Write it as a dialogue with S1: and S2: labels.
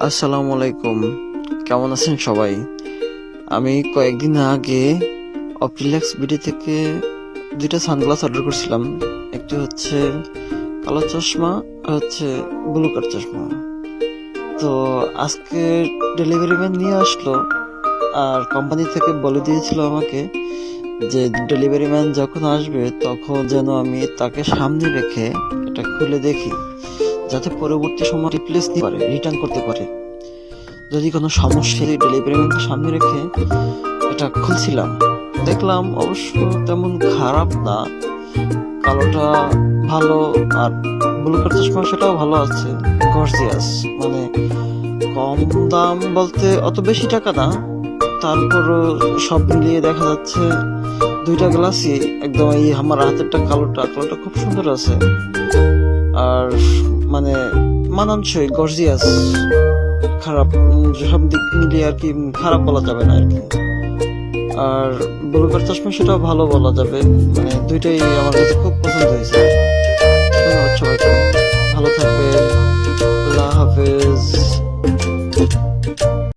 S1: আসসালামু আলাইকুম, কেমন আছেন সবাই? আমি কয়েকদিন আগে অপটিলেক্স বিডি থেকে দুইটা সানগ্লাস অর্ডার করছিলাম। একটি হচ্ছে কালো চশমা আর হচ্ছে ব্লু কাট চশমা। তো আজকে ডেলিভারি ম্যান নিয়ে আসলো, আর কোম্পানি থেকে বলে দিয়েছিল আমাকে যে ডেলিভারি ম্যান যখন আসবে তখন যেন আমি তাকে সামনে রেখে এটা খুলে দেখি, যাতে পরবর্তী সময় রিপ্লেস দিতে পারে, রিটার্ন করতে পারে। যদি কোনো সমস্যা, ডেলিভারি ম্যানকে সামনে রেখে এটা খুলছিলাম, দেখলাম অবশ্য তেমন খারাপ না, কালোটা ভালো আর ব্লু কালার চশমা সেটাও ভালো আছে, গর্জিয়াস। মানে কম দাম বলতে অত বেশি টাকা না, তারপরও সব মিলিয়ে দেখা যাচ্ছে দুইটা গ্লাসই একদম, এই আমার হাতেরটা কালোটা খুব সুন্দর আছে, আর মানে মানানসই, গর্জিয়াস। খারাপ সব দিক মিলিয়ে আর কি খারাপ বলা যাবে না আর কি। আর ব্লু কালার চশমা সেটাও ভালো বলা যাবে, মানে দুইটাই আমার কাছে খুব পছন্দ হয়েছে। ধন্যবাদ সবাইকে।